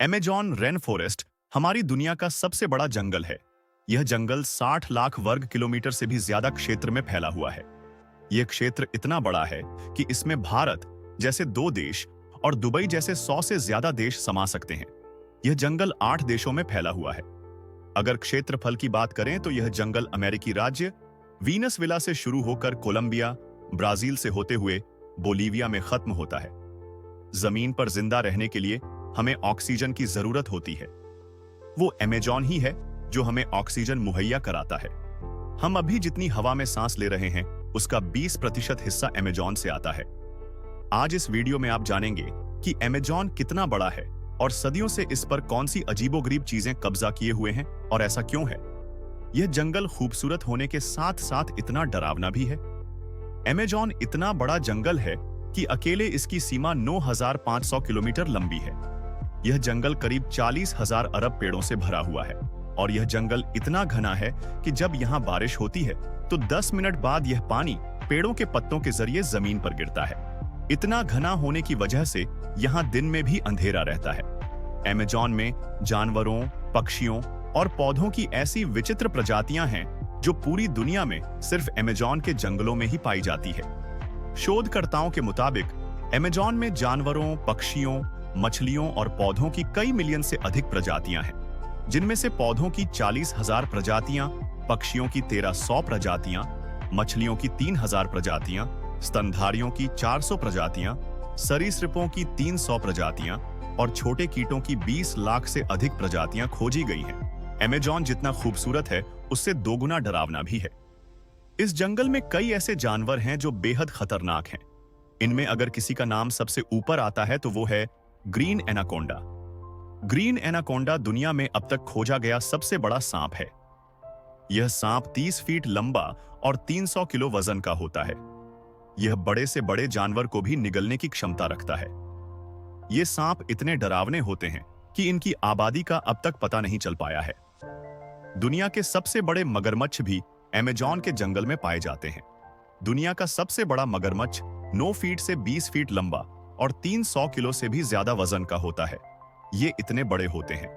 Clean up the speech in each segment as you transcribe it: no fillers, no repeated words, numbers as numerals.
Amazon rain forest हमारी दुनिया का सबसे बड़ा जंगल है। यह जंगल 60 लाख वर्ग किलोमीटर से भी ज्यादा क्षेत्र में फैला हुआ है। यह क्षेत्र इतना बड़ा है कि इसमें भारत जैसे 2 देश और दुबई जैसे 100 से ज्यादा देश समा सकते हैं। यह जंगल 8 देशों में फैला हुआ है। अगर क्षेत्रफल की बात करें तो यह जंगल अमेरिकी राज्य वीनसवेला से शुरू होकर कोलंबिया, ब्राजील से होते हुए बोलीविया में खत्म होता है। जमीन पर जिंदा रहने के लिए हमें ऑक्सीजन की जरूरत होती है। वो अमेजॉन ही है जो हमें ऑक्सीजन मुहैया कराता है। हम अभी जितनी हवा में सांस ले रहे हैं उसका 20% हिस्सा अमेजॉन से आता है। आज इस वीडियो में आप जानेंगे कि अमेजॉन कितना बड़ा है और सदियों से इस पर कौन सी अजीबोगरीब चीजें कब्जा किए हुए हैं और ऐसा क्यों है। यह जंगल खूबसूरत होने के साथ साथ इतना डरावना भी है। अमेजॉन इतना बड़ा जंगल है कि अकेले इसकी सीमा 9,500 किलोमीटर लंबी है। यह जंगल करीब 40,000 अरब पेड़ों से भरा हुआ है और यह जंगल इतना घना है कि जब यहाँ बारिश होती है तो 10 मिनट बाद यह पानी पेड़ों के पत्तों के जरिए जमीन पर गिरता है। इतना घना होने की वजह से यहाँ दिन में भी अंधेरा रहता है। अमेजॉन में जानवरों, पक्षियों और पौधों की ऐसी विचित्र प्रजातियां हैं जो पूरी दुनिया में सिर्फ अमेजॉन के जंगलों में ही पाई जाती है। शोधकर्ताओं के मुताबिक अमेजॉन में जानवरों, पक्षियों, मछलियों और पौधों की कई मिलियन से अधिक प्रजातियां हैं, जिनमें से पौधों की 40,000 प्रजातियां, पक्षियों की 1,300 प्रजातियां, मछलियों की 3,000 प्रजातियां, स्तनधारियों की 400 प्रजातियां, सरीसृपों की 300 प्रजातियां और छोटे कीटों की 20 लाख से अधिक प्रजातियां खोजी गई हैं। अमेजॉन जितना खूबसूरत है उससे 2 गुना डरावना भी है। इस जंगल में कई ऐसे जानवर हैं जो बेहद खतरनाक हैं। इनमें अगर किसी का नाम सबसे ऊपर आता है तो वो है ग्रीन एनाकोंडा। ग्रीन एनाकोंडा दुनिया में अब तक खोजा गया सबसे बड़ा सांप है। यह सांप 30 फीट लंबा और 300 किलो वजन का होता है। यह बड़े से बड़े जानवर को भी निगलने की क्षमता रखता है। ये सांप इतने डरावने होते हैं कि इनकी आबादी का अब तक पता नहीं चल पाया है। दुनिया के सबसे बड़े मगरमच्छ भी अमेजॉन के जंगल में पाए जाते हैं। दुनिया का सबसे बड़ा मगरमच्छ 9 फीट से 20 फीट लंबा और 300 किलो से भी ज्यादा वजन का होता है। ये इतने बड़े होते हैं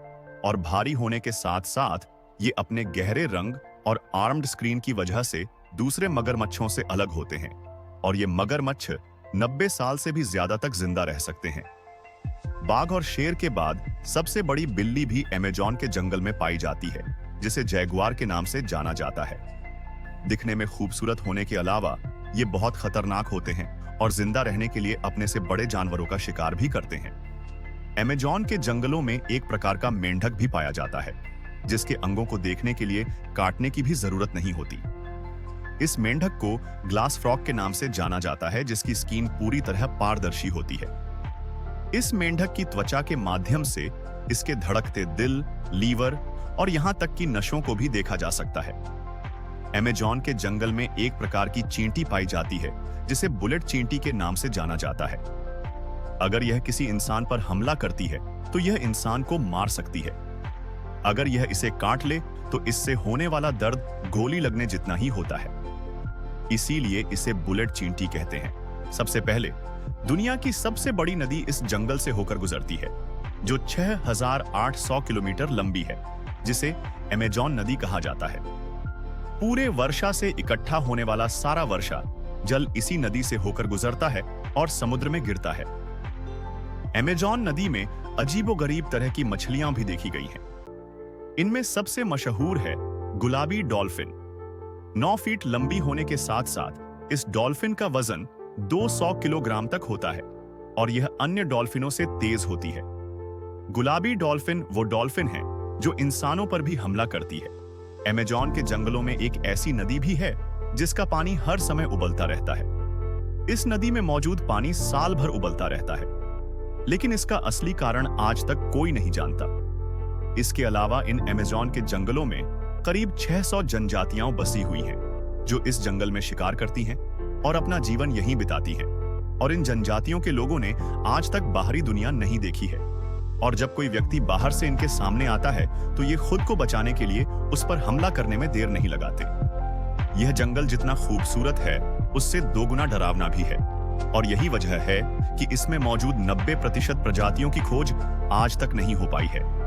और भारी होने के साथ साथ ये अपने गहरे रंग और आर्म्ड स्क्रीन की वजह से दूसरे मगरमच्छों से अलग होते हैं और ये मगरमच्छ 90 साल से भी ज्यादा तक जिंदा रह सकते हैं। बाघ और शेर के बाद सबसे बड़ी बिल्ली भी अमेजॉन के जंगल में पाई जाती है, जिसे जैगुआर के नाम से जाना जाता है। दिखने में खूबसूरत होने के अलावा ये बहुत खतरनाक होते हैं और जिंदा रहने के लिए अपने से बड़े जानवरों का शिकार भी करते हैं। अमेजॉन के जंगलों में एक प्रकार का मेंढक भी पाया जाता है, जिसके अंगों को देखने के लिए काटने की भी जरूरत नहीं होती। इस मेंढक को ग्लास फ्रॉग के नाम से जाना जाता है, जिसकी स्किन पूरी तरह पारदर्शी होती है। इस मेंढक की त्वचा के माध्यम से इसके धड़कते दिल, लीवर और यहां तक कि नसों को भी देखा जा सकता है। अमेजॉन के जंगल में एक प्रकार की चींटी पाई जाती है, जिसे बुलेट चींटी के नाम से जाना जाता है। अगर यह किसी इंसान पर हमला करती है तो यह इंसान को मार सकती है। अगर यह इसे काट ले तो इससे होने वाला दर्द गोली लगने जितना ही होता है। इसीलिए इसे बुलेट चींटी कहते हैं। सबसे पहले दुनिया की सबसे बड़ी नदी इस जंगल से होकर गुजरती है, जो 6,800 किलोमीटर लंबी है, जिसे अमेजॉन नदी कहा जाता है। पूरे वर्षा से इकट्ठा होने वाला सारा वर्षा जल इसी नदी से होकर गुजरता है और समुद्र में गिरता है। अमेजॉन नदी में अजीबोगरीब तरह की मछलियां भी देखी गई हैं। इनमें सबसे मशहूर है गुलाबी डॉल्फिन। 9 फीट लंबी होने के साथ साथ इस डॉल्फिन का वजन 200 किलोग्राम तक होता है और यह अन्य डॉल्फिनों से तेज होती है। गुलाबी डॉल्फिन वो डॉल्फिन है जो इंसानों पर भी हमला करती है। अमेजॉन के जंगलों में एक ऐसी नदी भी है जिसका पानी हर समय उबलता रहता है। इस नदी में मौजूद पानी साल भर उबलता रहता है, लेकिन इसका असली कारण आज तक कोई नहीं जानता। इसके अलावा इन अमेजॉन के जंगलों में करीब 600 जनजातियां बसी हुई हैं, जो इस जंगल में शिकार करती हैं और अपना जीवन यहीं बिताती हैं। और इन जनजातियों के लोगों ने आज तक बाहरी दुनिया नहीं देखी है और जब कोई व्यक्ति बाहर से इनके सामने आता है तो ये खुद को बचाने के लिए उस पर हमला करने में देर नहीं लगाते। यह जंगल जितना खूबसूरत है उससे 2 गुना डरावना भी है। अमेजॉन के जंगलों में एक प्रकार का मेंढक भी पाया जाता है, जिसे और यही वजह है कि इसमें मौजूद 90% प्रजातियों की खोज आज तक नहीं हो पाई है।